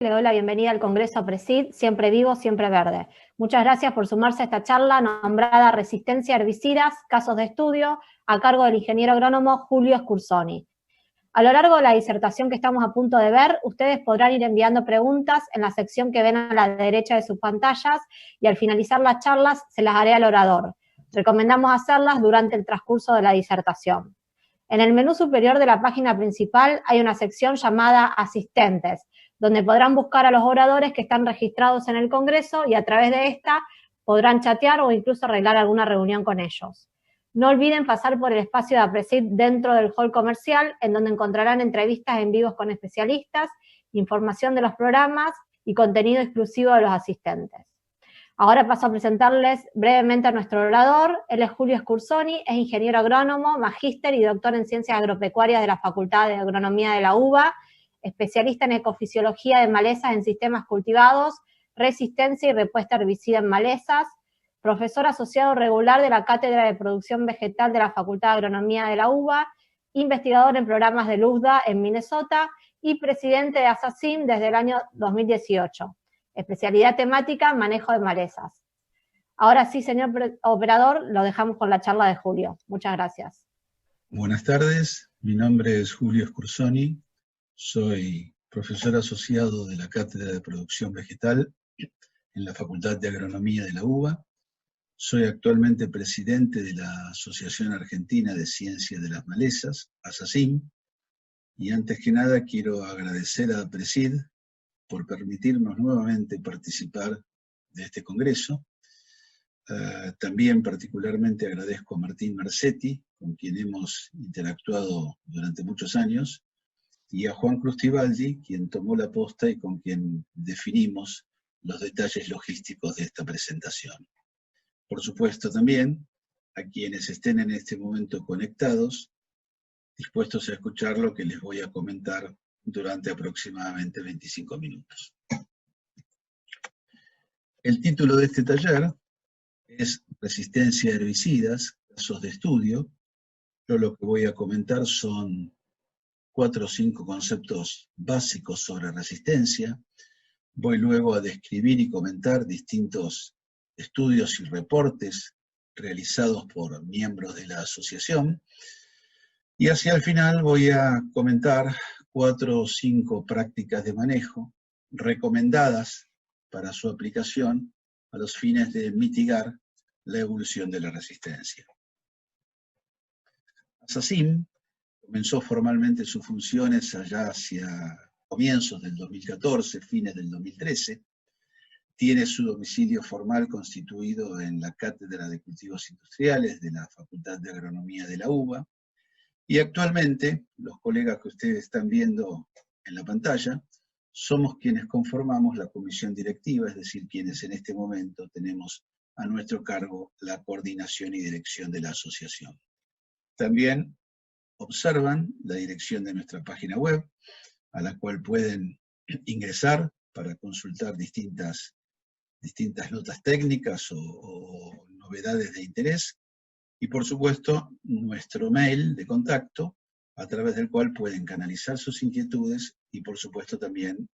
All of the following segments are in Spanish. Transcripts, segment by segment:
le doy la bienvenida al Congreso PRESID, Siempre Vivo, Siempre Verde. Muchas gracias por sumarse a esta charla nombrada Resistencia a Herbicidas, Casos de Estudio, a cargo del ingeniero agrónomo Julio Scursoni. A lo largo de la disertación que estamos a punto de ver, ustedes podrán ir enviando preguntas en la sección que ven a la derecha de sus pantallas y al finalizar las charlas se las haré al orador. Recomendamos hacerlas durante el transcurso de la disertación. En el menú superior de la página principal hay una sección llamada Asistentes, donde podrán buscar a los oradores que están registrados en el Congreso y a través de esta podrán chatear o incluso arreglar alguna reunión con ellos. No olviden pasar por el espacio de APRESID dentro del hall comercial, en donde encontrarán entrevistas en vivos con especialistas, información de los programas y contenido exclusivo de los asistentes. Ahora paso a presentarles brevemente a nuestro orador. Él es Julio Scursoni, es ingeniero agrónomo, magíster y doctor en Ciencias Agropecuarias de la Facultad de Agronomía de la UBA, especialista en ecofisiología de malezas en sistemas cultivados, resistencia y respuesta herbicida en malezas, profesor asociado regular de la Cátedra de Producción Vegetal de la Facultad de Agronomía de la UBA, investigador en programas de LUSDA en Minnesota y presidente de ASACIM desde el año 2018. Especialidad temática, manejo de malezas. Ahora sí, señor operador, lo dejamos con la charla de Julio. Muchas gracias. Buenas tardes, mi nombre es Julio Scursoni, soy profesor asociado de la Cátedra de Producción Vegetal en la Facultad de Agronomía de la UBA. Soy actualmente presidente de la Asociación Argentina de Ciencia de las Malezas, ASACIM, y antes que nada quiero agradecer a PRESID por permitirnos nuevamente participar de este congreso. También particularmente agradezco a Martín Marcetti, con quien hemos interactuado durante muchos años, y a Juan Crustibaldi, quien tomó la posta y con quien definimos los detalles logísticos de esta presentación. Por supuesto también a quienes estén en este momento conectados, dispuestos a escuchar lo que les voy a comentar durante aproximadamente 25 minutos. El título de este taller es Resistencia a Herbicidas, Casos de Estudio. Yo lo que voy a comentar son 4 o 5 conceptos básicos sobre resistencia. Voy luego a describir y comentar distintos estudios y reportes realizados por miembros de la asociación. Y hacia el final voy a comentar 4 o 5 prácticas de manejo recomendadas para su aplicación a los fines de mitigar la evolución de la resistencia. ASACIM comenzó formalmente sus funciones allá hacia comienzos del 2014, fines del 2013. Tiene su domicilio formal constituido en la Cátedra de Cultivos Industriales de la Facultad de Agronomía de la UBA, y actualmente, los colegas que ustedes están viendo en la pantalla, somos quienes conformamos la comisión directiva, es decir, quienes en este momento tenemos a nuestro cargo la coordinación y dirección de la asociación. También observan la dirección de nuestra página web, a la cual pueden ingresar para consultar distintas notas técnicas o novedades de interés, y por supuesto nuestro mail de contacto, a través del cual pueden canalizar sus inquietudes y por supuesto también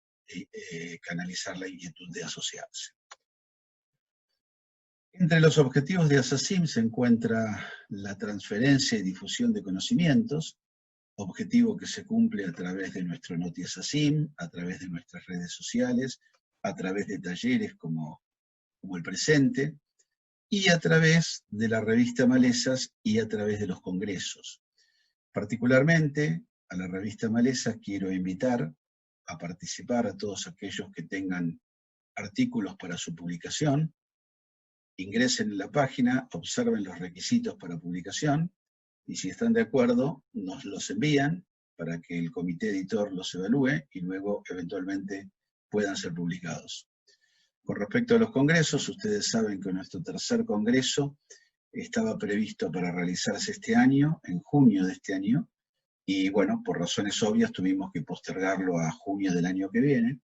canalizar la inquietud de asociarse. Entre los objetivos de ASACIM se encuentra la transferencia y difusión de conocimientos, objetivo que se cumple a través de nuestro Noti ASACIM, a través de nuestras redes sociales, a través de talleres como el presente, y a través de la revista Malezas y a través de los congresos. Particularmente a la revista Malezas quiero invitar a participar a todos aquellos que tengan artículos para su publicación. Ingresen en la página, observen los requisitos para publicación, y si están de acuerdo, nos los envían para que el comité editor los evalúe y luego eventualmente puedan ser publicados. Con respecto a los congresos, ustedes saben que nuestro tercer congreso estaba previsto para realizarse este año, en junio de este año, y bueno, por razones obvias tuvimos que postergarlo a junio del año que viene,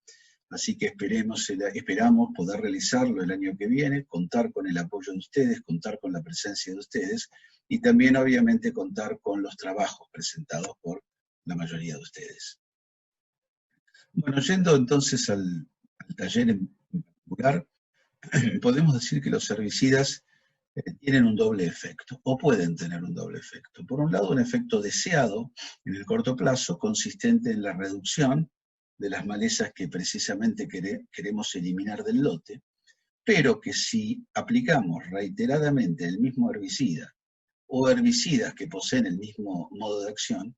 así que esperamos poder realizarlo el año que viene, contar con el apoyo de ustedes, contar con la presencia de ustedes, y también obviamente contar con los trabajos presentados por la mayoría de ustedes. Bueno, yendo entonces al taller en particular, podemos decir que los herbicidas tienen un doble efecto, o pueden tener un doble efecto. Por un lado, un efecto deseado en el corto plazo, consistente en la reducción de las malezas que precisamente queremos eliminar del lote, pero que si aplicamos reiteradamente el mismo herbicida o herbicidas que poseen el mismo modo de acción,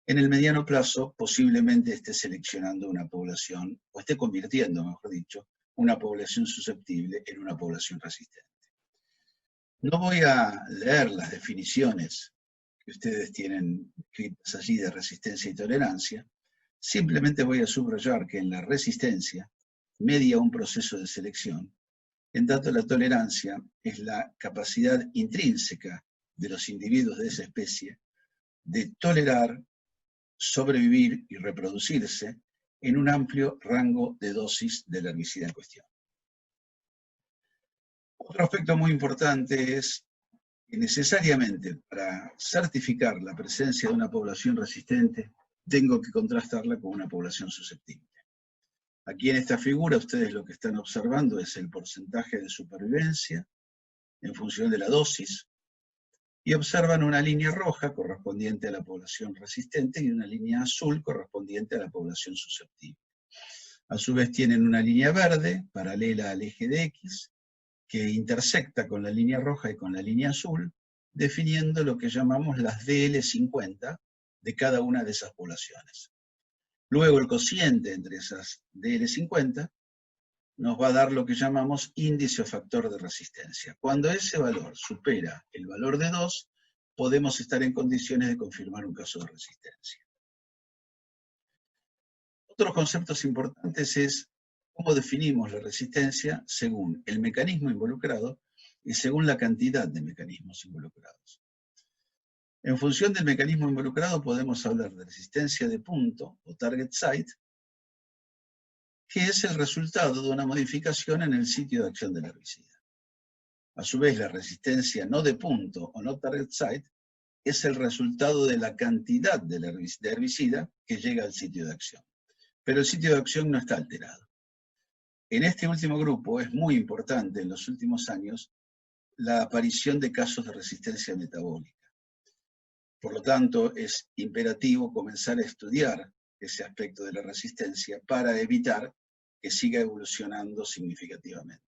en el mediano plazo posiblemente esté seleccionando una población, o esté convirtiendo, mejor dicho, una población susceptible en una población resistente. No voy a leer las definiciones que ustedes tienen escritas allí de resistencia y tolerancia, simplemente voy a subrayar que en la resistencia media un proceso de selección, en tanto la tolerancia es la capacidad intrínseca de los individuos de esa especie de tolerar, sobrevivir y reproducirse en un amplio rango de dosis del herbicida en cuestión. Otro aspecto muy importante es que necesariamente para certificar la presencia de una población resistente, tengo que contrastarla con una población susceptible. Aquí en esta figura ustedes lo que están observando es el porcentaje de supervivencia en función de la dosis, y observan una línea roja correspondiente a la población resistente y una línea azul correspondiente a la población susceptible. A su vez tienen una línea verde paralela al eje de X, que intersecta con la línea roja y con la línea azul, definiendo lo que llamamos las DL50 de cada una de esas poblaciones. Luego el cociente entre esas DL50 nos va a dar lo que llamamos índice o factor de resistencia. Cuando ese valor supera el valor de 2, podemos estar en condiciones de confirmar un caso de resistencia. Otros conceptos importantes es cómo definimos la resistencia según el mecanismo involucrado y según la cantidad de mecanismos involucrados. En función del mecanismo involucrado podemos hablar de resistencia de punto o target site, que es el resultado de una modificación en el sitio de acción del herbicida. A su vez, la resistencia no de punto o no target site es el resultado de la cantidad de herbicida que llega al sitio de acción. Pero el sitio de acción no está alterado. En este último grupo es muy importante en los últimos años la aparición de casos de resistencia metabólica. Por lo tanto, es imperativo comenzar a estudiar ese aspecto de la resistencia para evitar que siga evolucionando significativamente.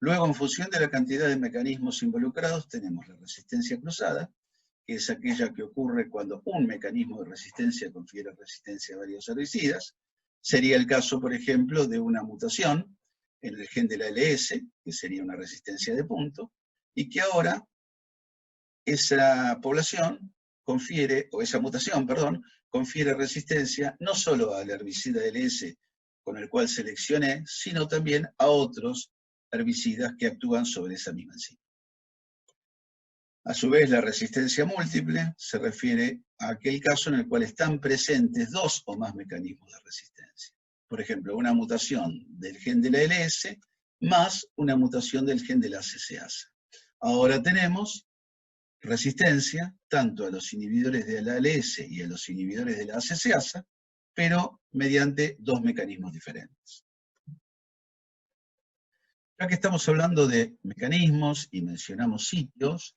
Luego, en función de la cantidad de mecanismos involucrados, tenemos la resistencia cruzada, que es aquella que ocurre cuando un mecanismo de resistencia confiere resistencia a varios herbicidas. Sería el caso, por ejemplo, de una mutación en el gen de la LS, que sería una resistencia de punto, y que ahora esa población confiere, o esa mutación, perdón, confiere resistencia no solo al herbicida LS con el cual seleccioné, sino también a otros herbicidas que actúan sobre esa misma enzima. A su vez, la resistencia múltiple se refiere a aquel caso en el cual están presentes dos o más mecanismos de resistencia. Por ejemplo, una mutación del gen de la LS más una mutación del gen de la ACCasa. Ahora tenemos resistencia tanto a los inhibidores de la ALS y a los inhibidores de la ACCasa, pero mediante dos mecanismos diferentes. Ya que estamos hablando de mecanismos y mencionamos sitios,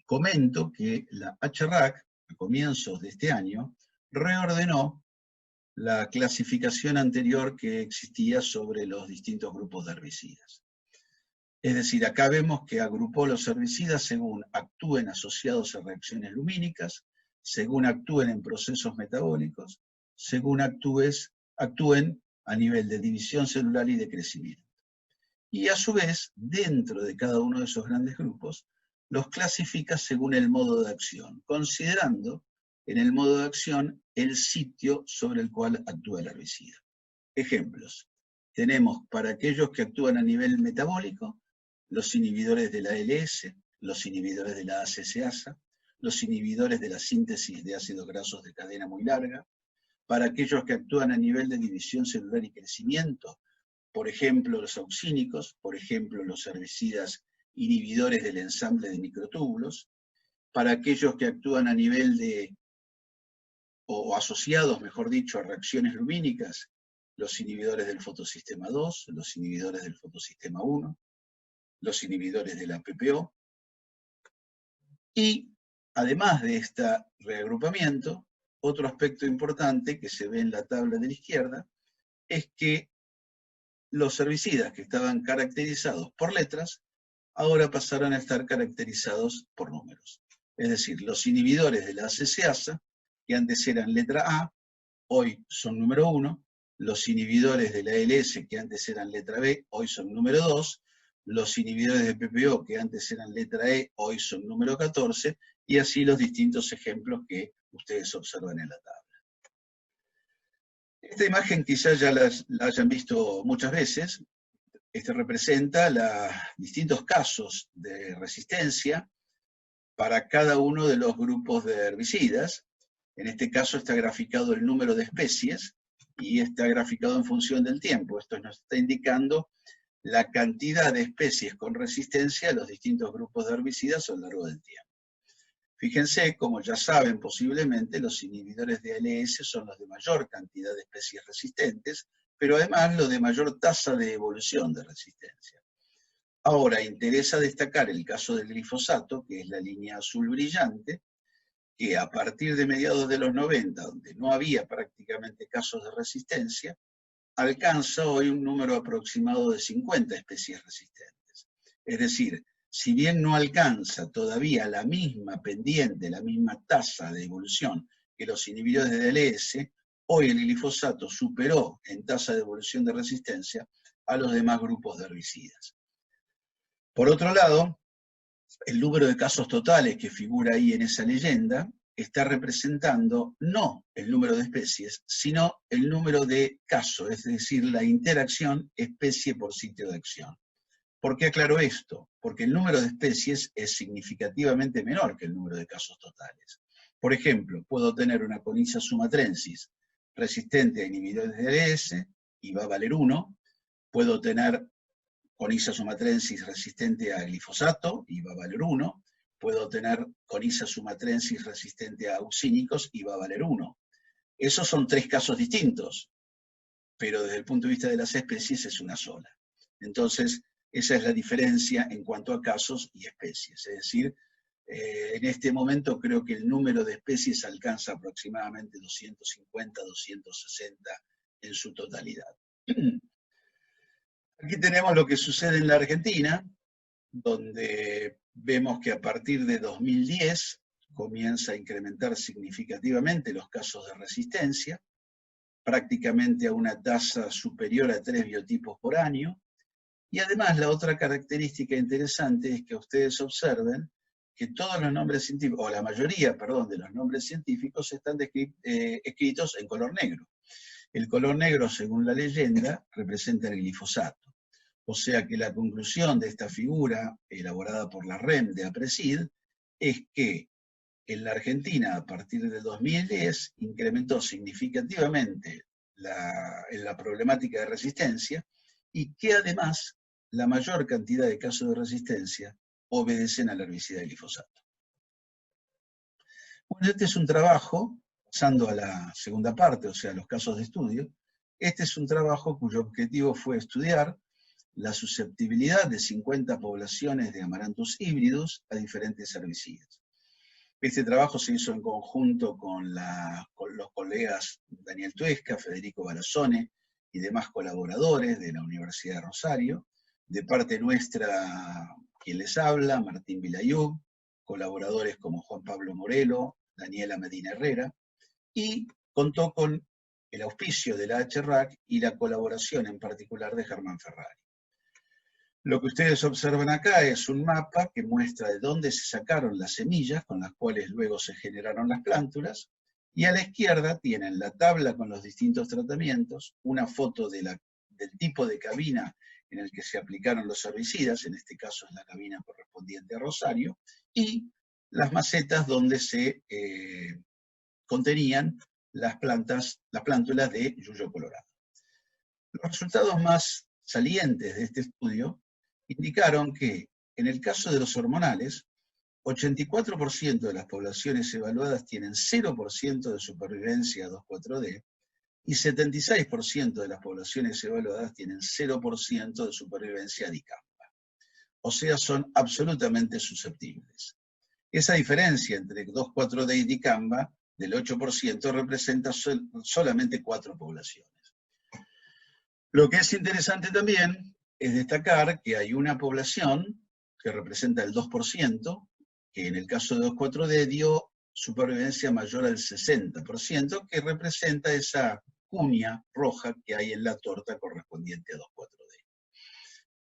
comento que la HRAC, a comienzos de este año, reordenó la clasificación anterior que existía sobre los distintos grupos de herbicidas. Es decir, acá vemos que agrupó los herbicidas según actúen asociados a reacciones lumínicas, según actúen en procesos metabólicos, según actúen a nivel de división celular y de crecimiento. Y a su vez, dentro de cada uno de esos grandes grupos, los clasifica según el modo de acción, considerando en el modo de acción el sitio sobre el cual actúa el herbicida. Ejemplos. Tenemos para aquellos que actúan a nivel metabólico, los inhibidores de la ALS, los inhibidores de la ACCasa, los inhibidores de la síntesis de ácidos grasos de cadena muy larga. Para aquellos que actúan a nivel de división celular y crecimiento, por ejemplo, los auxínicos, por ejemplo, los herbicidas inhibidores del ensamble de microtúbulos. Para aquellos que actúan a nivel de o asociados, mejor dicho, a reacciones lumínicas, los inhibidores del fotosistema 2, los inhibidores del fotosistema 1, los inhibidores de la PPO, y además de este reagrupamiento, otro aspecto importante que se ve en la tabla de la izquierda es que los herbicidas que estaban caracterizados por letras ahora pasaron a estar caracterizados por números. Es decir, los inhibidores de la ACCasa, que antes eran letra A, hoy son número 1, los inhibidores de la ALS, que antes eran letra B, hoy son número 2, los inhibidores de PPO, que antes eran letra E, hoy son número 14, y así los distintos ejemplos que ustedes observan en la tabla. Esta imagen quizás ya la hayan visto muchas veces. Representa distintos casos de resistencia para cada uno de los grupos de herbicidas. En este caso está graficado el número de especies y está graficado en función del tiempo. Esto nos está indicando la cantidad de especies con resistencia a los distintos grupos de herbicidas a lo largo del tiempo. Fíjense, como ya saben posiblemente, los inhibidores de ALS son los de mayor cantidad de especies resistentes, pero además los de mayor tasa de evolución de resistencia. Ahora, interesa destacar el caso del glifosato, que es la línea azul brillante, que a partir de mediados de los 90, donde no había prácticamente casos de resistencia, alcanza hoy un número aproximado de 50 especies resistentes. Es decir, si bien no alcanza todavía la misma pendiente, la misma tasa de evolución que los inhibidores de ALS, hoy el glifosato superó en tasa de evolución de resistencia a los demás grupos de herbicidas. Por otro lado, el número de casos totales que figura ahí en esa leyenda está representando no el número de especies, sino el número de casos, es decir, la interacción especie por sitio de acción. ¿Por qué aclaro esto? Porque el número de especies es significativamente menor que el número de casos totales. Por ejemplo, puedo tener una Conyza sumatrensis resistente a inhibidores de ALS y va a valer 1. Puedo tener Conyza sumatrensis resistente a glifosato y va a valer 1. Puedo tener Conyza sumatrensis resistente a auxínicos y va a valer 1. Esos son 3 casos distintos, pero desde el punto de vista de las especies es una sola. Entonces, esa es la diferencia en cuanto a casos y especies. Es decir, en este momento creo que el número de especies alcanza aproximadamente 250, 260 en su totalidad. Aquí tenemos lo que sucede en la Argentina, donde vemos que a partir de 2010 comienza a incrementar significativamente los casos de resistencia, prácticamente a una tasa superior a 3 biotipos por año. Y además la otra característica interesante es que ustedes observen que todos los nombres científicos, o la mayoría, perdón, de los nombres científicos están escritos en color negro. El color negro, según la leyenda, representa el glifosato. O sea que la conclusión de esta figura, elaborada por la REM de APRESID, es que en la Argentina, a partir de 2010, incrementó significativamente la problemática de resistencia, y que además la mayor cantidad de casos de resistencia obedecen al herbicida de glifosato. Bueno, este es un trabajo, pasando a la segunda parte, o sea, los casos de estudio. Este es un trabajo cuyo objetivo fue estudiar la susceptibilidad de 50 poblaciones de amaranthus híbridos a diferentes herbicidas. Este trabajo se hizo en conjunto con los colegas Daniel Tuesca, Federico Barazone y demás colaboradores de la Universidad de Rosario. De parte nuestra, quien les habla, Martín Vilayú, colaboradores como Juan Pablo Morelo, Daniela Medina Herrera, y contó con el auspicio de la HRAC y la colaboración en particular de Germán Ferrari. Lo que ustedes observan acá es un mapa que muestra de dónde se sacaron las semillas con las cuales luego se generaron las plántulas, y a la izquierda tienen la tabla con los distintos tratamientos, una foto del tipo de cabina en el que se aplicaron los herbicidas, en este caso es la cabina correspondiente a Rosario, y las macetas donde se contenían las plántulas de yuyo colorado. Los resultados más salientes de este estudio indicaron que en el caso de los hormonales, 84% de las poblaciones evaluadas tienen 0% de supervivencia 2,4-D, y 76% de las poblaciones evaluadas tienen 0% de supervivencia dicamba. O sea, son absolutamente susceptibles. Esa diferencia entre 2,4-D y dicamba, del 8%, representa solamente 4 poblaciones. Lo que es interesante también es destacar que hay una población que representa el 2%, que en el caso de 2,4-D dio supervivencia mayor al 60%, que representa esa cuña roja que hay en la torta correspondiente a 2,4-D.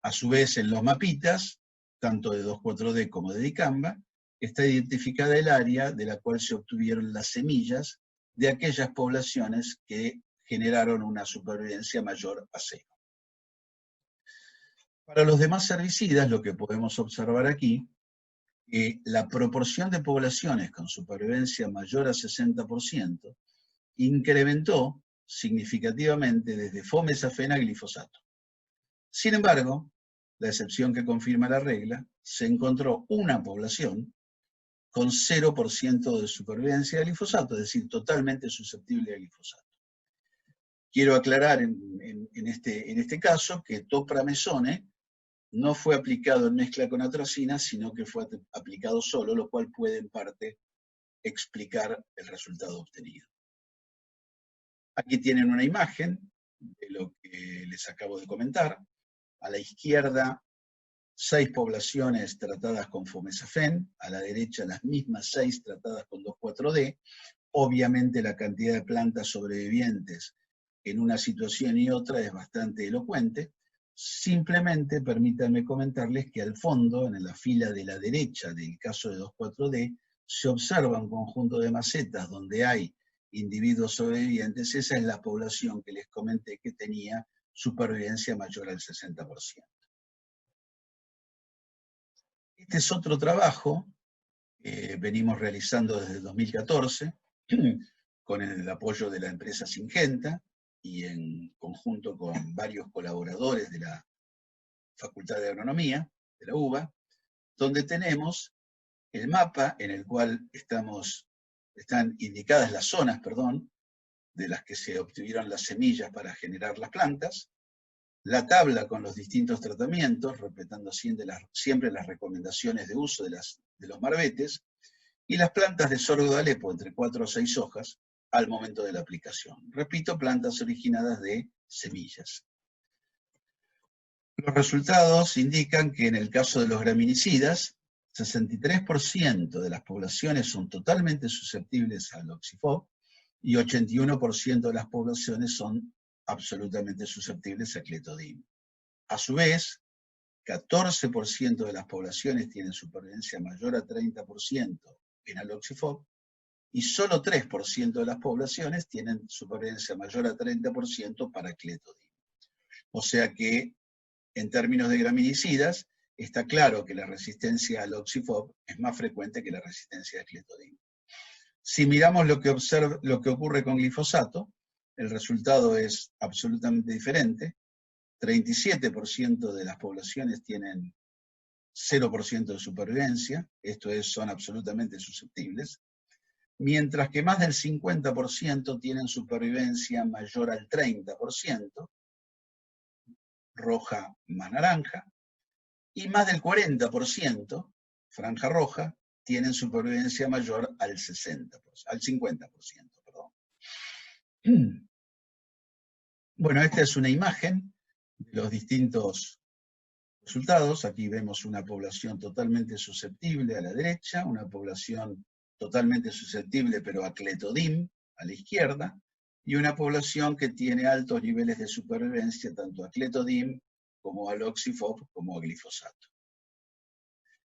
A su vez, en los mapitas, tanto de 2,4-D como de dicamba, está identificada el área de la cual se obtuvieron las semillas de aquellas poblaciones que generaron una supervivencia mayor a 0. Para los demás herbicidas, lo que podemos observar aquí, la proporción de poblaciones con supervivencia mayor a 60% incrementó significativamente desde fomezafén a glifosato. Sin embargo, la excepción que confirma la regla, se encontró una población con 0% de supervivencia de glifosato, es decir, totalmente susceptible a glifosato. Quiero aclarar en este caso que topramezone no fue aplicado en mezcla con atracina, sino que fue aplicado solo, lo cual puede en parte explicar el resultado obtenido. Aquí tienen una imagen de lo que les acabo de comentar. A la izquierda, 6 poblaciones tratadas con fomezafén, a la derecha las mismas 6 tratadas con 2,4-D. Obviamente la cantidad de plantas sobrevivientes en una situación y otra es bastante elocuente. Simplemente permítanme comentarles que al fondo, en la fila de la derecha del caso de 2,4-D, se observa un conjunto de macetas donde hay individuos sobrevivientes. Esa es la población que les comenté que tenía supervivencia mayor al 60%. Este es otro trabajo que venimos realizando desde el 2014, con el apoyo de la empresa Syngenta y en conjunto con varios colaboradores de la Facultad de Agronomía, de la UBA, donde tenemos el mapa en el cual están indicadas las zonas, de las que se obtuvieron las semillas para generar las plantas, la tabla con los distintos tratamientos, respetando siempre las recomendaciones de uso de los marbetes, y las plantas de sorgo de Alepo, entre 4 o 6 hojas, al momento de la aplicación. Repito, plantas originadas de semillas. Los resultados indican que en el caso de los graminicidas, 63% de las poblaciones son totalmente susceptibles al Oxifop y 81% de las poblaciones son absolutamente susceptibles a Clethodim. A su vez, 14% de las poblaciones tienen supervivencia mayor a 30% en Aloxifop y solo 3% de las poblaciones tienen supervivencia mayor a 30% para Clethodim. O sea que, en términos de graminicidas, está claro que la resistencia al Oxifop es más frecuente que la resistencia a Clethodim. Si miramos lo que ocurre con glifosato, el resultado es absolutamente diferente. 37% de las poblaciones tienen 0% de supervivencia, esto es, son absolutamente susceptibles, mientras que más del 50% tienen supervivencia mayor al 30%, roja más naranja, y más del 40%, franja roja, tienen supervivencia mayor al 50%. Bueno, esta es una imagen de los distintos resultados. Aquí vemos una población totalmente susceptible a la derecha, una población totalmente susceptible pero a Clethodim a la izquierda, y una población que tiene altos niveles de supervivencia tanto a Clethodim como al Oxifop como a glifosato.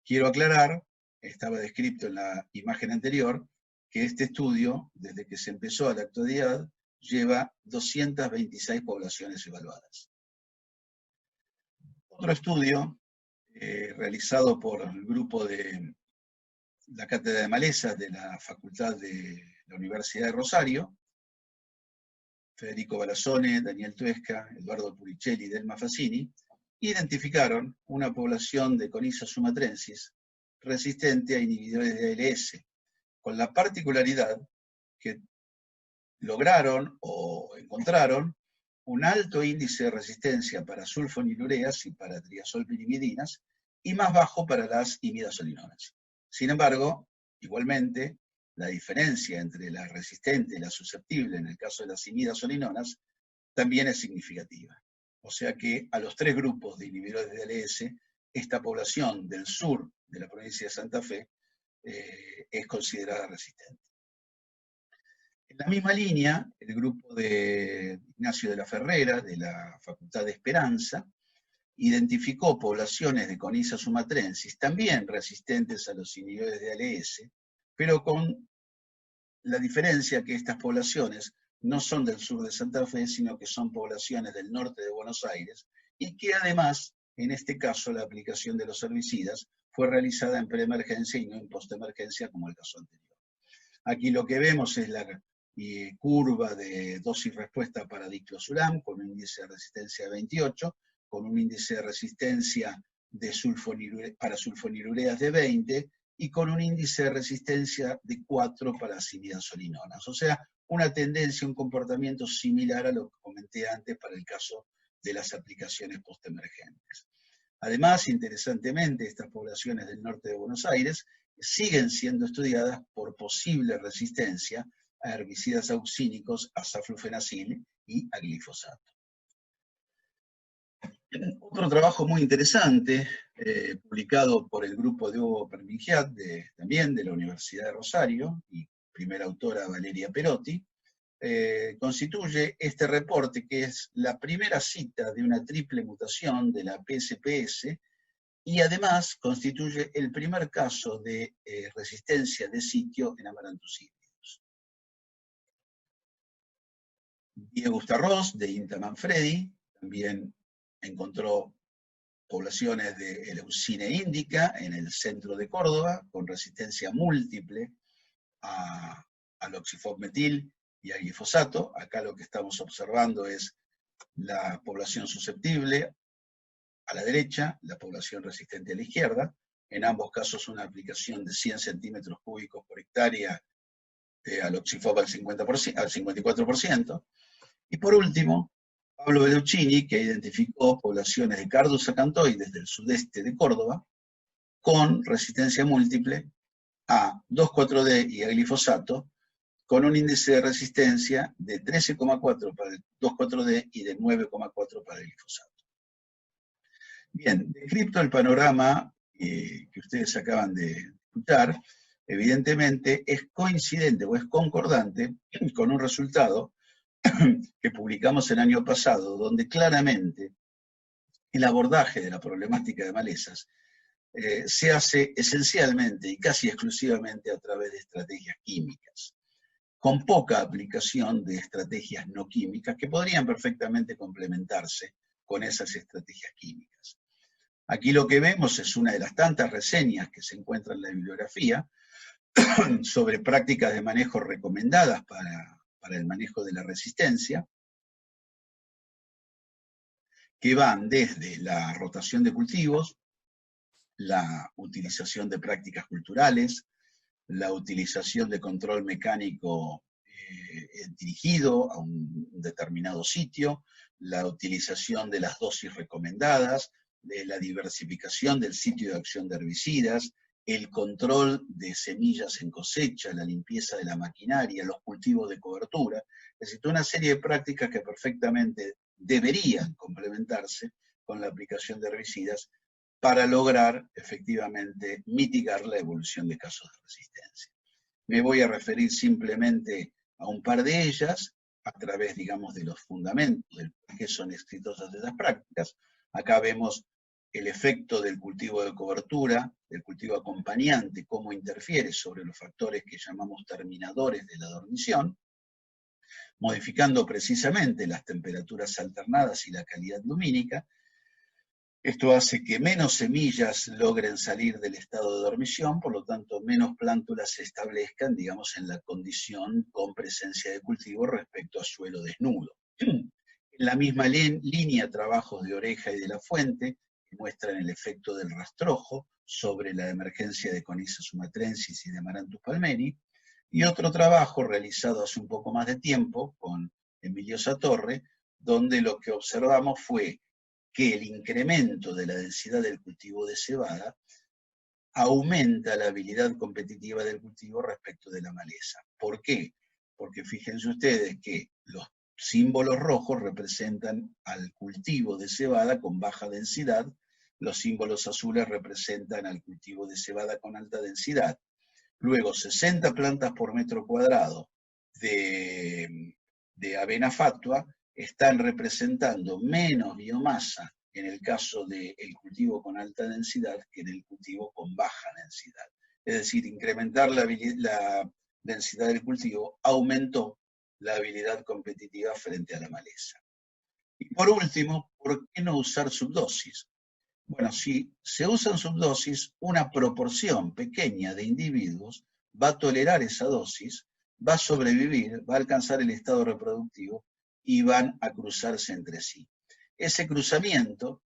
Quiero aclarar, estaba descrito en la imagen anterior, que este estudio, desde que se empezó a la actualidad, lleva 226 poblaciones evaluadas. Otro estudio realizado por el grupo de la Cátedra de Malezas de la Facultad de la Universidad de Rosario, Federico Balazzone, Daniel Tuesca, Eduardo Puricelli y Delma Fassini, identificaron una población de Conyza sumatrensis resistente a inhibidores de ALS, con la particularidad que lograron o encontraron un alto índice de resistencia para sulfonilureas y para triazolpirimidinas y más bajo para las imidazolinonas. Sin embargo, igualmente, la diferencia entre la resistente y la susceptible en el caso de las imidazolinonas también es significativa. O sea que a los tres grupos de inhibidores de ALS, esta población del sur de la provincia de Santa Fe es considerada resistente. En la misma línea, el grupo de Ignacio de la Ferrera, de la Facultad de Esperanza, identificó poblaciones de Conyza sumatrensis, también resistentes a los inhibidores de ALS, pero con la diferencia que estas poblaciones no son del sur de Santa Fe, sino que son poblaciones del norte de Buenos Aires, y que además, en este caso, la aplicación de los herbicidas fue realizada en preemergencia y no en postemergencia, como el caso anterior. Aquí lo que vemos es la curva de dosis-respuesta para diclosuram, con un índice de resistencia de 28, con un índice de resistencia para sulfonilureas de 20, y con un índice de resistencia de 4 para las imidazolinonas. O sea, una tendencia, un comportamiento similar a lo que comenté antes para el caso de las aplicaciones postemergentes. Además, interesantemente, estas poblaciones del norte de Buenos Aires siguen siendo estudiadas por posible resistencia a herbicidas auxínicos, a saflufenacil y a glifosato. Otro trabajo muy interesante, publicado por el grupo de Hugo Permingiat, también de la Universidad de Rosario, y primera autora Valeria Perotti, constituye este reporte, que es la primera cita de una triple mutación de la PSPS, y además constituye el primer caso de resistencia de sitio en Amaranthus híbridos. Diego Starros, de INTA Manfredi, también encontró poblaciones de Eleucine indica en el centro de Córdoba, con resistencia múltiple al oxifosmetil y al glifosato. Acá lo que estamos observando es la población susceptible a la derecha, la población resistente a la izquierda. En ambos casos una aplicación de 100 centímetros cúbicos por hectárea al oxifob al 54%. Y por último, Pablo Belluccini, que identificó poblaciones de Cardus acantoides del sudeste de Córdoba con resistencia múltiple a 2,4-D y a glifosato, con un índice de resistencia de 13,4 para el 2,4-D y de 9,4 para el glifosato. Bien, descrito el panorama que ustedes acaban de escuchar, evidentemente es coincidente o es concordante con un resultado que publicamos el año pasado, donde claramente el abordaje de la problemática de malezas se hace esencialmente y casi exclusivamente a través de estrategias químicas, con poca aplicación de estrategias no químicas que podrían perfectamente complementarse con esas estrategias químicas. Aquí lo que vemos es una de las tantas reseñas que se encuentran en la bibliografía sobre prácticas de manejo recomendadas para el manejo de la resistencia, que van desde la rotación de cultivos, la utilización de prácticas culturales, la utilización de control mecánico dirigido a un determinado sitio, la utilización de las dosis recomendadas, de la diversificación del sitio de acción de herbicidas, el control de semillas en cosecha, la limpieza de la maquinaria, los cultivos de cobertura, es decir, una serie de prácticas que perfectamente deberían complementarse con la aplicación de herbicidas para lograr efectivamente mitigar la evolución de casos de resistencia. Me voy a referir simplemente a un par de ellas, a través, digamos, de los fundamentos del por qué son exitosas esas prácticas. Acá vemos el efecto del cultivo de cobertura, del cultivo acompañante, cómo interfiere sobre los factores que llamamos terminadores de la dormición, modificando precisamente las temperaturas alternadas y la calidad lumínica. Esto hace que menos semillas logren salir del estado de dormición, por lo tanto menos plántulas se establezcan, digamos, en la condición con presencia de cultivo respecto a suelo desnudo. En la misma línea, trabajos de Oreja y de la Fuente, muestran el efecto del rastrojo sobre la emergencia de Conyza sumatrensis y de Amaranthus palmeri, y otro trabajo realizado hace un poco más de tiempo con Emilio Satorre, donde lo que observamos fue que el incremento de la densidad del cultivo de cebada aumenta la habilidad competitiva del cultivo respecto de la maleza. ¿Por qué? Porque fíjense ustedes que los símbolos rojos representan al cultivo de cebada con baja densidad, los símbolos azules representan al cultivo de cebada con alta densidad. Luego, 60 plantas por metro cuadrado de avena fatua están representando menos biomasa en el caso del cultivo con alta densidad que en el cultivo con baja densidad. Es decir, incrementar la densidad del cultivo aumentó la habilidad competitiva frente a la maleza. Y por último, ¿por qué no usar subdosis? Bueno, si se usan subdosis, una proporción pequeña de individuos va a tolerar esa dosis, va a sobrevivir, va a alcanzar el estado reproductivo y van a cruzarse entre sí. Ese cruzamiento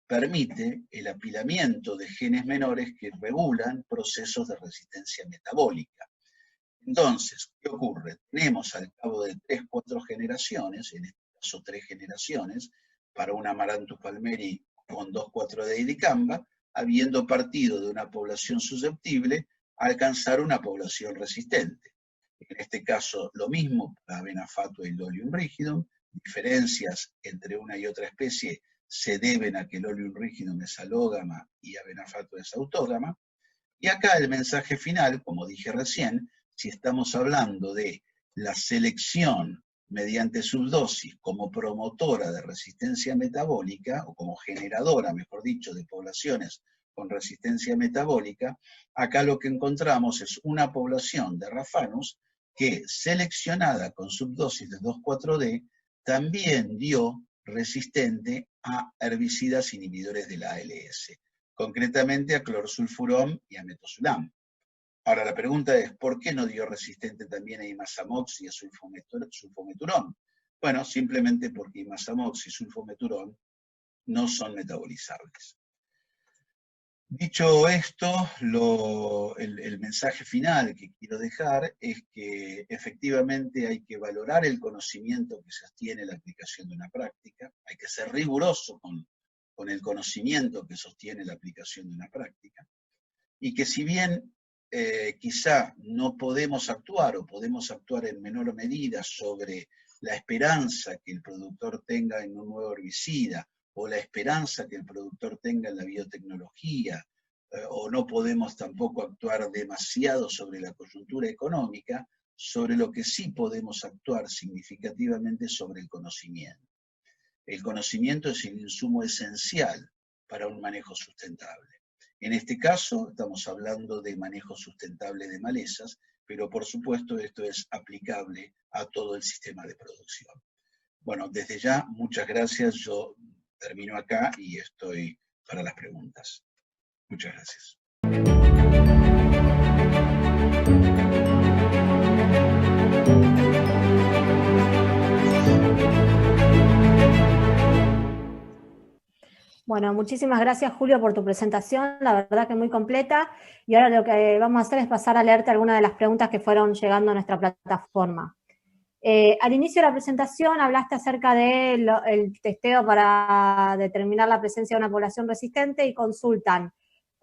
permite el apilamiento de genes menores que regulan procesos de resistencia metabólica. Entonces, ¿qué ocurre? Tenemos al cabo de 3, 4 generaciones, en este caso 3 generaciones, para un Amaranthus palmeri con 2,4-D y dicamba, habiendo partido de una población susceptible a alcanzar una población resistente. En este caso, lo mismo para avena fatua y Lolium rigidum. Diferencias entre una y otra especie se deben a que Lolium rigidum es alógama y avena fatua es autógama. Y acá el mensaje final, como dije recién, si estamos hablando de la selección mediante subdosis como promotora de resistencia metabólica, o como generadora, mejor dicho, de poblaciones con resistencia metabólica, acá lo que encontramos es una población de Raphanus que, seleccionada con subdosis de 2,4-D, también dio resistente a herbicidas inhibidores de la ALS, concretamente a clorsulfuron y a metosulam. Ahora la pregunta es, ¿por qué no dio resistente también a imazamox y a sulfometurón? Bueno, simplemente porque imazamox y sulfometurón no son metabolizables. Dicho esto, el mensaje final que quiero dejar es que efectivamente hay que valorar el conocimiento que sostiene la aplicación de una práctica, hay que ser riguroso con el conocimiento que sostiene la aplicación de una práctica, y que si bien quizá no podemos actuar o podemos actuar en menor medida sobre la esperanza que el productor tenga en un nuevo herbicida o la esperanza que el productor tenga en la biotecnología, o no podemos tampoco actuar demasiado sobre la coyuntura económica, sobre lo que sí podemos actuar significativamente sobre el conocimiento. El conocimiento es el insumo esencial para un manejo sustentable. En este caso, estamos hablando de manejo sustentable de malezas, pero por supuesto esto es aplicable a todo el sistema de producción. Bueno, desde ya, muchas gracias. Yo termino acá y estoy para las preguntas. Muchas gracias. Bueno, muchísimas gracias, Julio, por tu presentación, la verdad que muy completa, y ahora lo que vamos a hacer es pasar a leerte algunas de las preguntas que fueron llegando a nuestra plataforma. Al inicio de la presentación hablaste acerca del testeo para determinar la presencia de una población resistente y consultan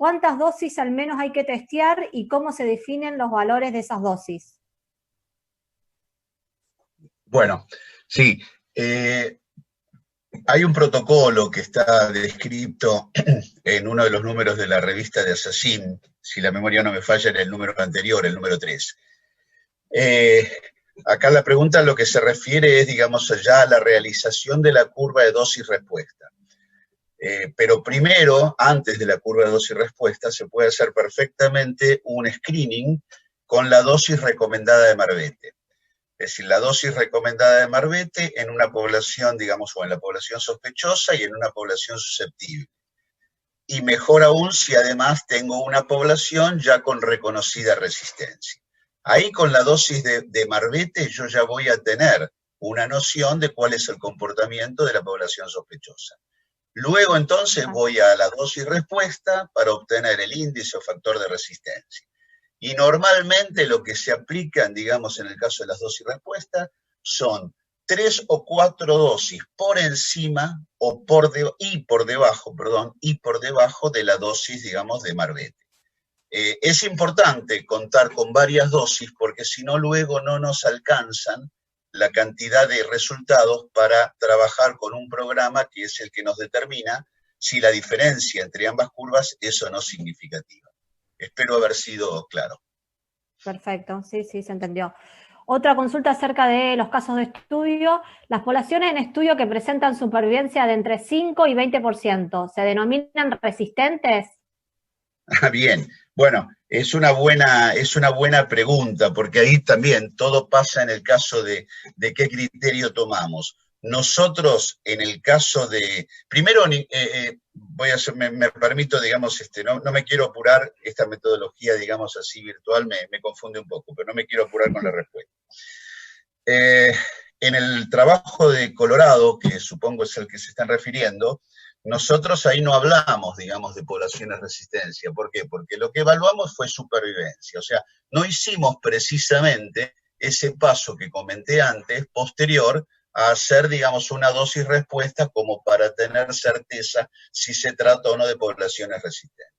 ¿cuántas dosis al menos hay que testear y cómo se definen los valores de esas dosis? Bueno, sí. Hay un protocolo que está descrito en uno de los números de la revista de ASACIM, si la memoria no me falla, era el número anterior, el número 3. Acá la pregunta a lo que se refiere es, digamos, ya a la realización de la curva de dosis-respuesta. Pero primero, antes de la curva de dosis-respuesta, se puede hacer perfectamente un screening con la dosis recomendada de Marbete. Es decir, la dosis recomendada de Marbete en una población, digamos, o en la población sospechosa y en una población susceptible. Y mejor aún si además tengo una población ya con reconocida resistencia. Ahí con la dosis de Marbete yo ya voy a tener una noción de cuál es el comportamiento de la población sospechosa. Luego entonces voy a la dosis respuesta para obtener el índice o factor de resistencia. Y normalmente lo que se aplican, digamos, en el caso de las dosis respuesta, son 3 o 4 dosis por encima y por debajo de la dosis, digamos, de Marbete. Es importante contar con varias dosis porque si no luego no nos alcanzan la cantidad de resultados para trabajar con un programa que es el que nos determina si la diferencia entre ambas curvas es o no significativa. Espero haber sido claro. Perfecto, sí, se entendió. Otra consulta acerca de los casos de estudio. Las poblaciones en estudio que presentan supervivencia de entre 5 y 20%, ¿se denominan resistentes? Bien, bueno, es una buena pregunta, porque ahí también todo pasa en el caso de qué criterio tomamos. Nosotros, en el caso de, primero, me permito, digamos, no me quiero apurar, esta metodología, digamos así, virtual, me confunde un poco, pero no me quiero apurar con la respuesta. En el trabajo de Colorado, que supongo es el que se están refiriendo, nosotros ahí no hablamos, digamos, de poblaciones de resistencia. ¿Por qué? Porque lo que evaluamos fue supervivencia. O sea, no hicimos precisamente ese paso que comenté antes, posterior a hacer, digamos, una dosis respuesta como para tener certeza si se trata o no de poblaciones resistentes.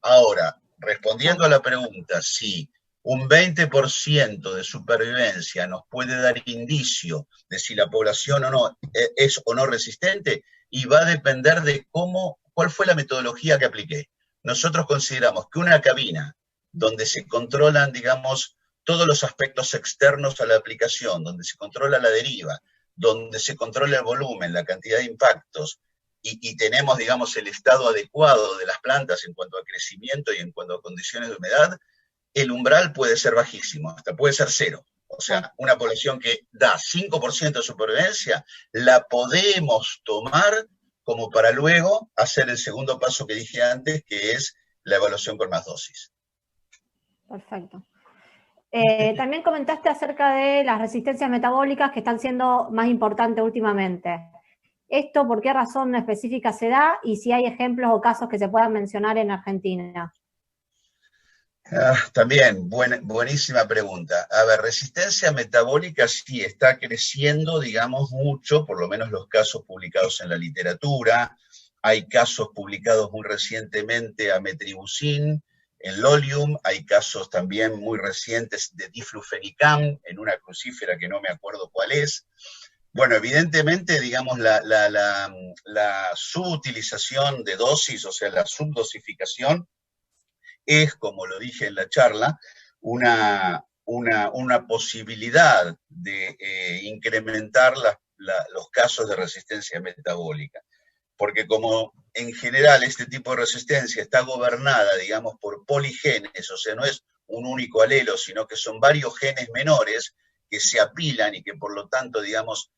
Ahora, respondiendo a la pregunta, si un 20% de supervivencia nos puede dar indicio de si la población o no es o no resistente, y va a depender de cuál fue la metodología que apliqué. Nosotros consideramos que una cabina donde se controlan, digamos, todos los aspectos externos a la aplicación, donde se controla la deriva, donde se controla el volumen, la cantidad de impactos, y tenemos, digamos, el estado adecuado de las plantas en cuanto a crecimiento y en cuanto a condiciones de humedad, el umbral puede ser bajísimo, hasta puede ser 0. O sea, una población que da 5% de supervivencia, la podemos tomar como para luego hacer el segundo paso que dije antes, que es la evaluación con más dosis. Perfecto. También comentaste acerca de las resistencias metabólicas que están siendo más importantes últimamente. ¿Esto por qué razón específica se da y si hay ejemplos o casos que se puedan mencionar en Argentina? También, buenísima pregunta. A ver, resistencia metabólica sí está creciendo, digamos, mucho, por lo menos los casos publicados en la literatura. Hay casos publicados muy recientemente a metribuzin, en Lolium, hay casos también muy recientes de diflufenicam, en una crucífera que no me acuerdo cuál es. Bueno, evidentemente, digamos, la subutilización de dosis, o sea, la subdosificación, es, como lo dije en la charla, una posibilidad de incrementar los casos de resistencia metabólica. Porque como en general este tipo de resistencia está gobernada, digamos, por poligenes, o sea, no es un único alelo, sino que son varios genes menores que se apilan y que por lo tanto, digamos,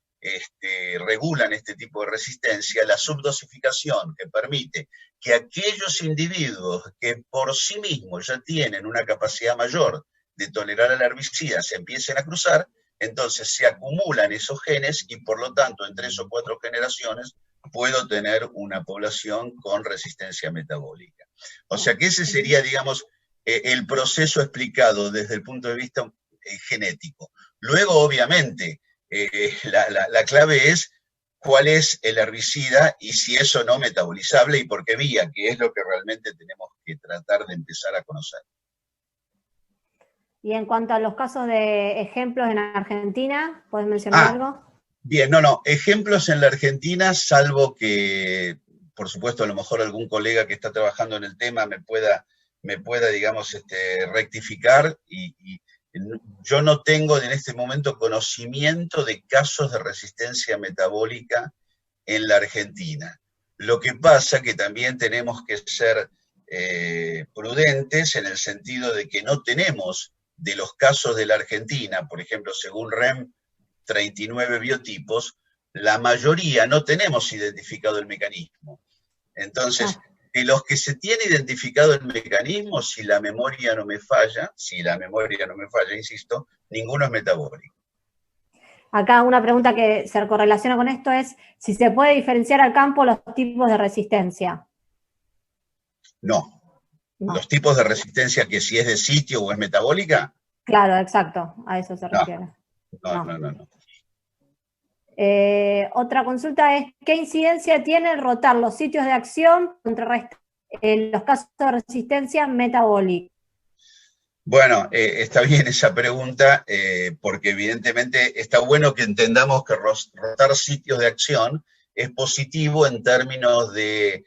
regulan este tipo de resistencia, la subdosificación que permite que aquellos individuos que por sí mismos ya tienen una capacidad mayor de tolerar al herbicida se empiecen a cruzar, entonces se acumulan esos genes y por lo tanto en 3 o 4 generaciones puedo tener una población con resistencia metabólica. O sea que ese sería, digamos, el proceso explicado desde el punto de vista genético. Luego, obviamente, la clave es cuál es el herbicida y si es o no metabolizable y por qué vía, que es lo que realmente tenemos que tratar de empezar a conocer. Y en cuanto a los casos de ejemplos en Argentina, ¿puedes mencionar algo? Bien, no, ejemplos en la Argentina, salvo que, por supuesto, a lo mejor algún colega que está trabajando en el tema me pueda digamos, rectificar y yo no tengo en este momento conocimiento de casos de resistencia metabólica en la Argentina. Lo que pasa que también tenemos que ser prudentes en el sentido de que no tenemos de los casos de la Argentina, por ejemplo, según REM, 39 biotipos, la mayoría no tenemos identificado el mecanismo. Entonces, de los que se tiene identificado el mecanismo, si la memoria no me falla, insisto, ninguno es metabólico. Acá una pregunta que se correlaciona con esto es si se puede diferenciar al campo los tipos de resistencia. No. Los tipos de resistencia, que si es de sitio o es metabólica. Claro, exacto, a eso se refiere. No. Otra consulta es, ¿qué incidencia tiene el rotar los sitios de acción contra los casos de resistencia metabólica? Bueno, está bien esa pregunta, porque evidentemente está bueno que entendamos que rotar sitios de acción es positivo en términos de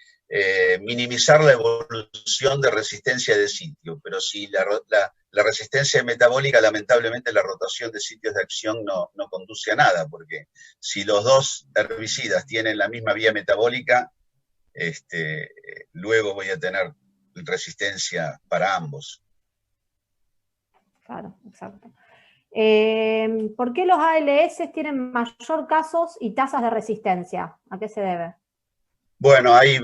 minimizar la evolución de resistencia de sitio, pero si la resistencia metabólica, lamentablemente la rotación de sitios de acción no conduce a nada, porque si los dos herbicidas tienen la misma vía metabólica, luego voy a tener resistencia para ambos. Claro, exacto. ¿Por qué los ALS tienen mayor casos y tasas de resistencia? ¿A qué se debe? Bueno, hay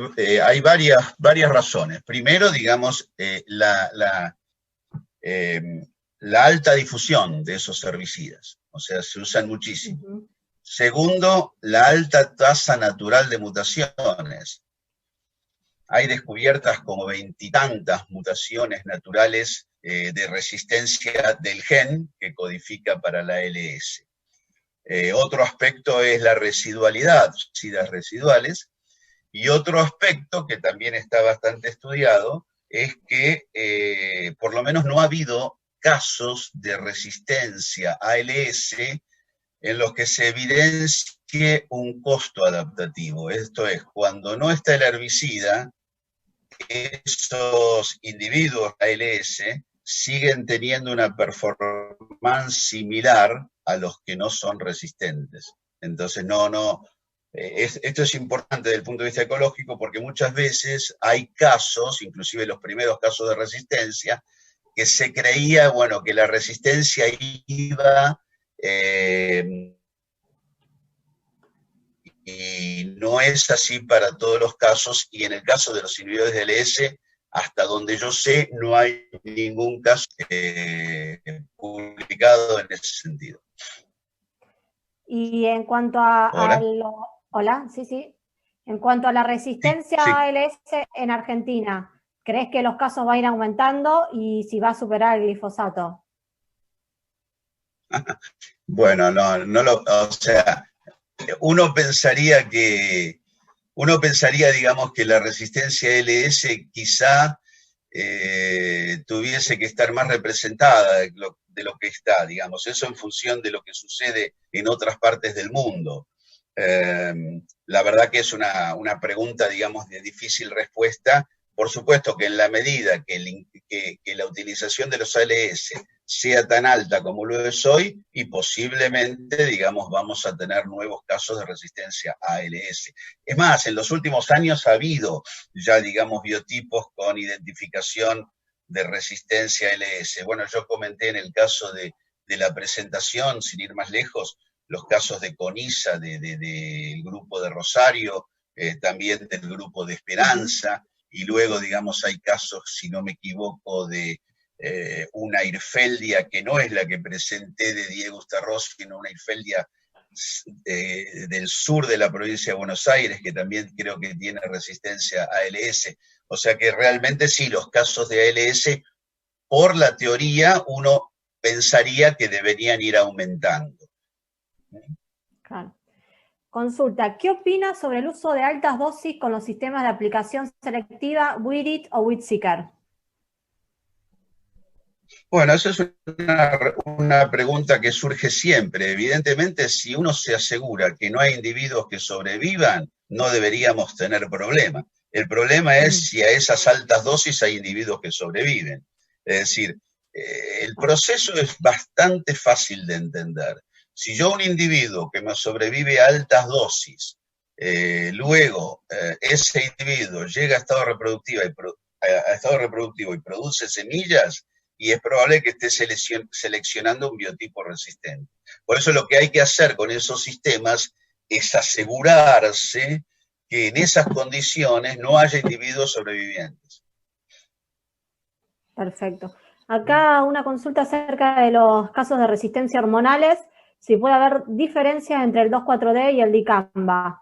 varias razones. Primero, digamos, la alta difusión de esos herbicidas, o sea, se usan muchísimo. Uh-huh. Segundo, la alta tasa natural de mutaciones. Hay descubiertas como 20 y tantas mutaciones naturales de resistencia del gen que codifica para la ALS. Otro aspecto es la residualidad, herbicidas residuales, y otro aspecto que también está bastante estudiado es que por lo menos no ha habido casos de resistencia ALS en los que se evidencie un costo adaptativo. Esto es, cuando no está el herbicida, esos individuos ALS siguen teniendo una performance similar a los que no son resistentes. Entonces, esto es importante desde el punto de vista ecológico porque muchas veces hay casos, inclusive los primeros casos de resistencia, que se creía, bueno, que la resistencia iba y no es así para todos los casos, y en el caso de los inhibidores de ALS, hasta donde yo sé, no hay ningún caso publicado en ese sentido. Y en cuanto a... Hola, sí. En cuanto a la resistencia a ALS en Argentina, ¿crees que los casos van a ir aumentando y si va a superar el glifosato? Bueno, o sea, uno pensaría, digamos, que la resistencia ALS quizá tuviese que estar más representada de lo que está, digamos, eso en función de lo que sucede en otras partes del mundo. La verdad que es una pregunta, digamos, de difícil respuesta. Por supuesto que en la medida que la utilización de los ALS sea tan alta como lo es hoy, y posiblemente, digamos, vamos a tener nuevos casos de resistencia a ALS. Es más, en los últimos años ha habido ya, digamos, biotipos con identificación de resistencia a ALS. Bueno, yo comenté en el caso de la presentación, sin ir más lejos, los casos de Coniza, del grupo de Rosario, también del grupo de Esperanza, y luego, digamos, hay casos, si no me equivoco, de una Hirfeldia, que no es la que presenté de Diego Starros, sino una Hirfeldia del sur de la provincia de Buenos Aires, que también creo que tiene resistencia a ALS. O sea que realmente sí, los casos de ALS, por la teoría, uno pensaría que deberían ir aumentando. Claro. Consulta, ¿qué opinas sobre el uso de altas dosis con los sistemas de aplicación selectiva WIRIT o WITSEEKER? Bueno, eso es una pregunta que surge siempre. Evidentemente, si uno se asegura que no hay individuos que sobrevivan, no deberíamos tener problema. El problema es si a esas altas dosis hay individuos que sobreviven. Es decir, el proceso es bastante fácil de entender. Si yo un individuo que me sobrevive a altas dosis, luego ese individuo llega a estado reproductivo y produce semillas, y es probable que esté seleccionando un biotipo resistente. Por eso lo que hay que hacer con esos sistemas es asegurarse que en esas condiciones no haya individuos sobrevivientes. Perfecto. Acá una consulta acerca de los casos de resistencia hormonales. si puede haber diferencias entre el 2,4-D y el dicamba.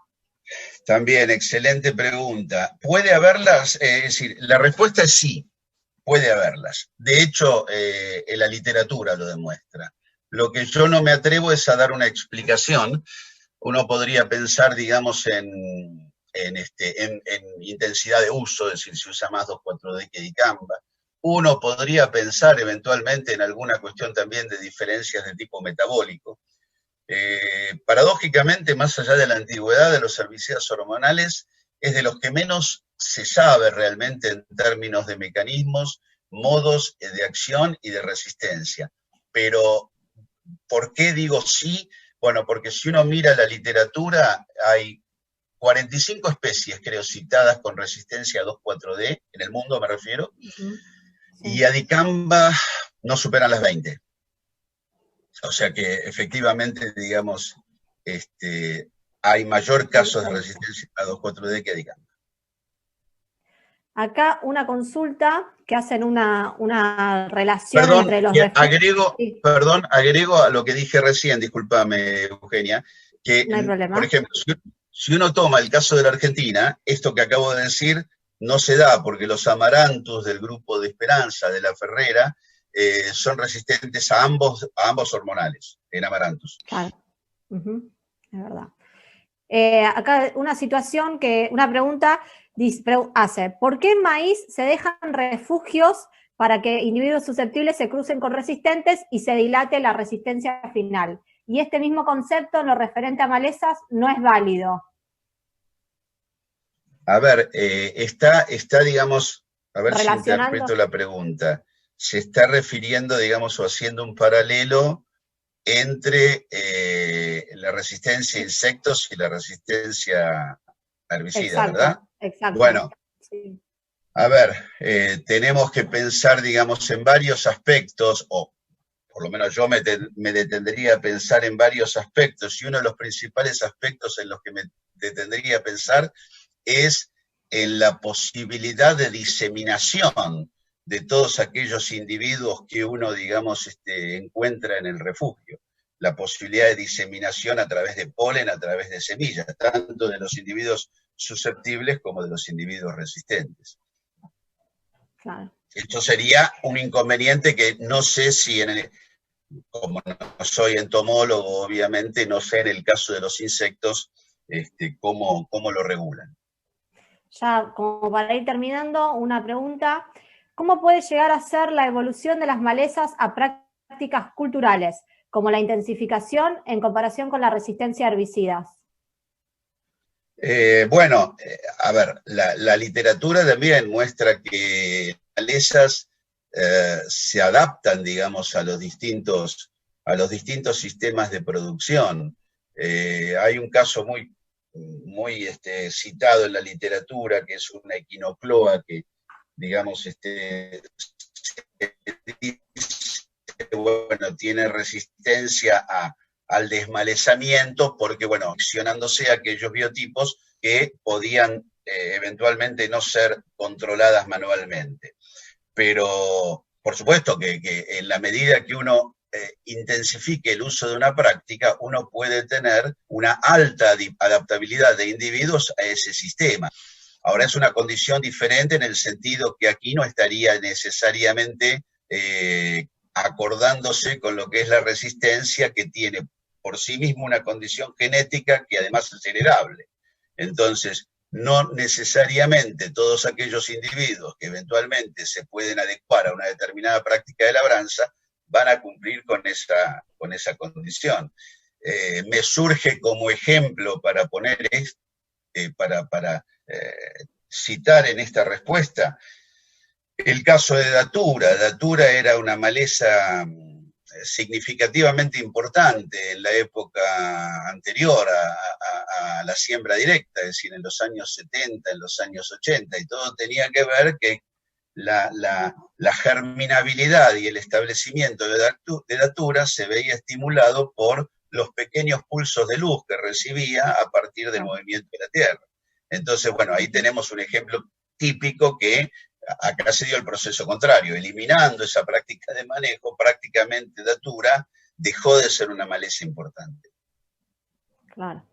También, excelente pregunta. ¿Puede haberlas? Es decir, la respuesta es sí, puede haberlas. De hecho, en la literatura lo demuestra. Lo que yo no me atrevo es a dar una explicación. Uno podría pensar, digamos, en intensidad de uso, es decir, si usa más 2,4-D que dicamba. Uno podría pensar eventualmente en alguna cuestión también de diferencias de tipo metabólico. Paradójicamente, más allá de la antigüedad de los herbicidas hormonales, es de los que menos se sabe realmente en términos de mecanismos, modos de acción y de resistencia. Pero, ¿por qué digo sí? Bueno, porque si uno mira la literatura, hay 45 especies, creo, citadas con resistencia a 2,4-D, en el mundo me refiero, Sí. y a dicamba no superan las 20. O sea que efectivamente, digamos, hay mayor casos de resistencia a 2,4-D que a dicamba. Acá una consulta que hacen una relación entre los agrego a lo que dije recién, discúlpame, Eugenia, que, no hay problema. Por ejemplo, si uno toma el caso de la Argentina, esto que acabo de decir no se da porque los amarantus del grupo de Esperanza, de la Ferrera, son resistentes a ambos hormonales, en amarantus. Claro, es verdad. Acá una pregunta hace, ¿por qué en maíz se dejan refugios para que individuos susceptibles se crucen con resistentes y se dilate la resistencia final? Y este mismo concepto en lo referente a malezas no es válido. A ver, digamos, a ver si interpreto la pregunta. Se está refiriendo, digamos, o haciendo un paralelo entre la resistencia a insectos y la resistencia a herbicidas, exacto, ¿verdad? Exacto. Bueno, sí. A ver, tenemos que pensar, digamos, en varios aspectos, o por lo menos yo me detendría a pensar en varios aspectos, y uno de los principales aspectos en los que me detendría a pensar es en la posibilidad de diseminación de todos aquellos individuos que uno, digamos, encuentra en el refugio. La posibilidad de diseminación a través de polen, a través de semillas, tanto de los individuos susceptibles como de los individuos resistentes. Claro. Esto sería un inconveniente que no sé si, como no soy entomólogo, obviamente, no sé en el caso de los insectos cómo lo regulan. Ya, como para ir terminando, una pregunta. ¿Cómo puede llegar a ser la evolución de las malezas a prácticas culturales, como la intensificación en comparación con la resistencia a herbicidas? Bueno, a ver, la literatura también muestra que las malezas se adaptan, digamos, a los distintos sistemas de producción. Hay un caso muy citado en la literatura, que es una equinocloa que, digamos, bueno, tiene resistencia al desmalezamiento porque, bueno, accionándose aquellos biotipos que podían eventualmente no ser controladas manualmente. Pero, por supuesto que en la medida que uno intensifique el uso de una práctica, uno puede tener una alta adaptabilidad de individuos a ese sistema. Ahora es una condición diferente en el sentido que aquí no estaría necesariamente acordándose con lo que es la resistencia, que tiene por sí mismo una condición genética que además es heredable. Entonces, no necesariamente todos aquellos individuos que eventualmente se pueden adecuar a una determinada práctica de labranza van a cumplir con esa condición. Me surge como ejemplo para poner para citar en esta respuesta el caso de Datura. Datura era una maleza significativamente importante en la época anterior a la siembra directa, es decir, en los años 70, en los años 80, y todo tenía que ver que la germinabilidad y el establecimiento de Datura se veía estimulado por los pequeños pulsos de luz que recibía a partir del movimiento de la Tierra. Entonces, bueno, ahí tenemos un ejemplo típico que acá se dio el proceso contrario, eliminando esa práctica de manejo, prácticamente Datura dejó de ser una maleza importante. Claro.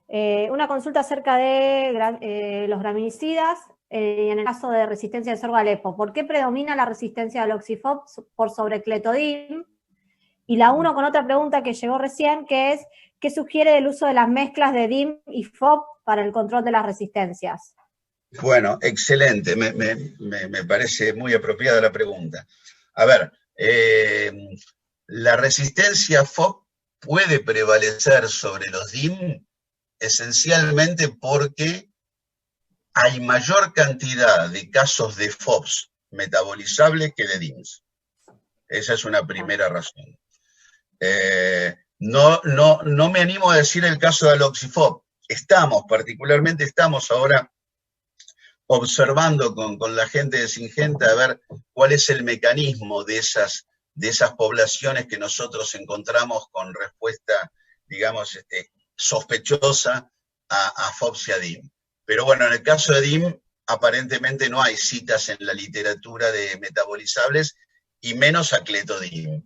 Una consulta acerca de los graminicidas, en el caso de resistencia del sorgo Alepo. ¿Por qué predomina la resistencia al Oxifop por sobre Clethodim? Y la uno con otra pregunta que llegó recién, que es, ¿qué sugiere el uso de las mezclas de DIM y FOP para el control de las resistencias? Bueno, excelente, me parece muy apropiada la pregunta. A ver, la resistencia FOP puede prevalecer sobre los DIM esencialmente porque hay mayor cantidad de casos de FOPs metabolizables que de DIMs. Esa es una primera razón. No me animo a decir el caso del Oxifop. Particularmente estamos ahora observando con la gente de Syngenta a ver cuál es el mecanismo de esas poblaciones que nosotros encontramos con respuesta, digamos, sospechosa a FOPs y a DIM. Pero bueno, en el caso de DIM, aparentemente no hay citas en la literatura de metabolizables, y menos a Clethodim.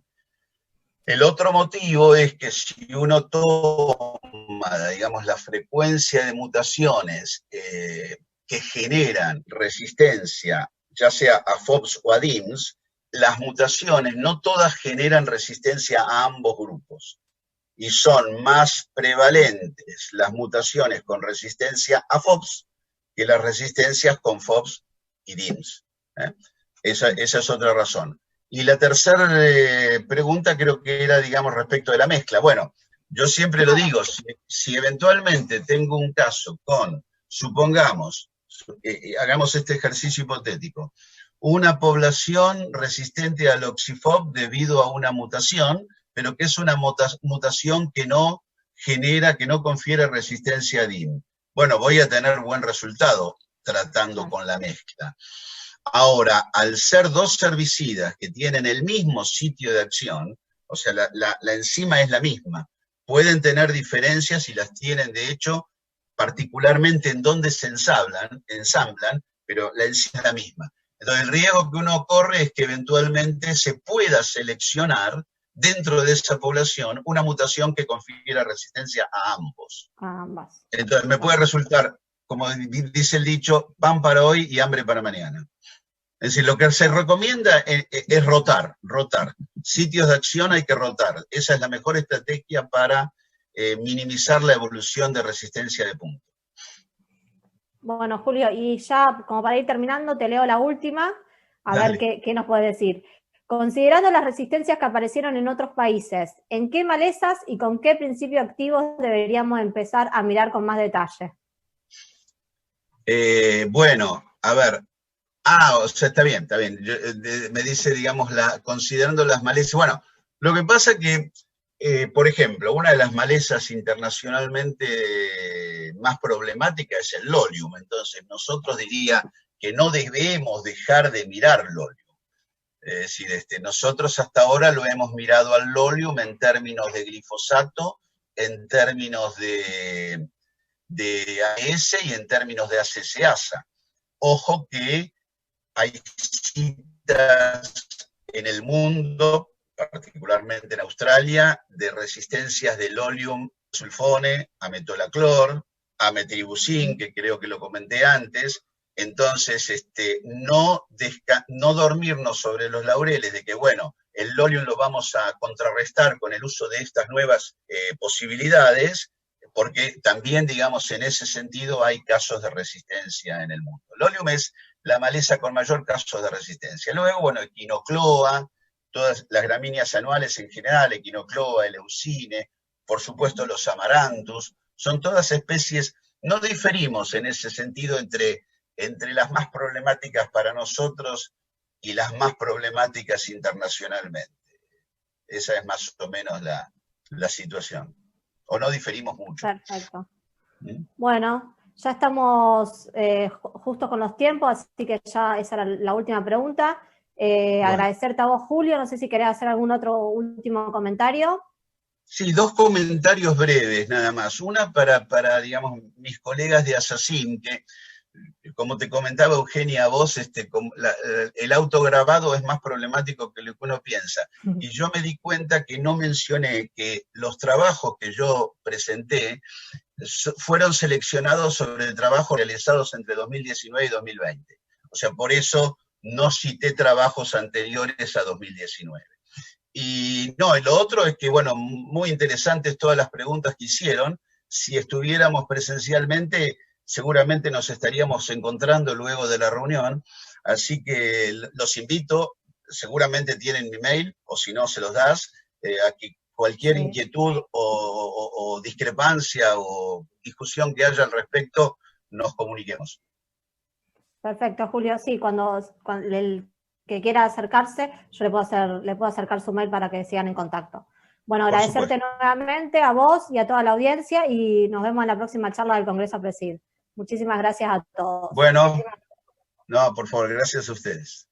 El otro motivo es que si uno toma, digamos, la frecuencia de mutaciones que generan resistencia, ya sea a FOPs o a DIMs, las mutaciones no todas generan resistencia a ambos grupos. Y son más prevalentes las mutaciones con resistencia a FOPs que las resistencias con FOPs y DIMs. Esa es otra razón. Y la tercera pregunta creo que era, digamos, respecto de la mezcla. Bueno, yo siempre lo digo, si eventualmente tengo un caso con, supongamos, hagamos este ejercicio hipotético, una población resistente al Oxifop debido a una mutación, pero que es una mutación que no genera, que no confiere resistencia a DIM. Bueno, voy a tener buen resultado tratando con la mezcla. Ahora, al ser dos herbicidas que tienen el mismo sitio de acción, o sea, la enzima es la misma, pueden tener diferencias y las tienen, de hecho, particularmente en donde se ensamblan, pero la enzima es la misma. Entonces, el riesgo que uno corre es que eventualmente se pueda seleccionar dentro de esa población una mutación que confiera resistencia a ambos. A ambas. Entonces, me puede resultar, como dice el dicho, pan para hoy y hambre para mañana. Es decir, lo que se recomienda es rotar. Sitios de acción hay que rotar. Esa es la mejor estrategia para minimizar la evolución de resistencia de punto. Bueno, Julio, y ya como para ir terminando, te leo la última, a Dale. ver qué nos puede decir. Considerando las resistencias que aparecieron en otros países, ¿en qué malezas y con qué principios activos deberíamos empezar a mirar con más detalle? Bueno, a ver. O sea, está bien. Me dice, digamos, considerando las malezas. Bueno, lo que pasa es que, por ejemplo, una de las malezas internacionalmente más problemáticas es el Lolium. Entonces, nosotros diría que no debemos dejar de mirar Lolium. Es decir, nosotros hasta ahora lo hemos mirado al Lolium en términos de glifosato, en términos de AS y en términos de ACC-ASA. Ojo que hay citas en el mundo, particularmente en Australia, de resistencias de Lolium sulfone, a metolaclor, a metribuzin, que creo que lo comenté antes. Entonces, no dormirnos sobre los laureles de que, bueno, el Lolium lo vamos a contrarrestar con el uso de estas nuevas posibilidades, porque también, digamos, en ese sentido hay casos de resistencia en el mundo. Lolium es la maleza con mayor caso de resistencia. Luego, bueno, equinocloa, todas las gramíneas anuales en general, equinocloa, eleucine, por supuesto los amaranthus, son todas especies, no diferimos en ese sentido entre las más problemáticas para nosotros y las más problemáticas internacionalmente. Esa es más o menos la situación. O no diferimos mucho. Perfecto. Bueno, ya estamos justo con los tiempos, así que ya esa era la última pregunta. Bueno. Agradecerte a vos, Julio. No sé si querés hacer algún otro último comentario. Sí, dos comentarios breves nada más. Una para digamos, mis colegas de ASACIM, que como te comentaba Eugenia, vos, el autograbado es más problemático que lo que uno piensa. Y yo me di cuenta que no mencioné que los trabajos que yo presenté fueron seleccionados sobre trabajos realizados entre 2019 y 2020. O sea, por eso no cité trabajos anteriores a 2019. Y no, y lo otro es que, bueno, muy interesantes todas las preguntas que hicieron. Si estuviéramos presencialmente, seguramente nos estaríamos encontrando luego de la reunión. Así que los invito, seguramente tienen mi mail, o si no, se los das, a que cualquier inquietud o discrepancia o discusión que haya al respecto, nos comuniquemos. Perfecto, Julio. Sí, cuando el que quiera acercarse, yo le puedo acercar su mail para que sigan en contacto. Bueno, agradecerte nuevamente a vos y a toda la audiencia y nos vemos en la próxima charla del Congreso Presid. Muchísimas gracias a todos. Bueno, no, por favor, gracias a ustedes.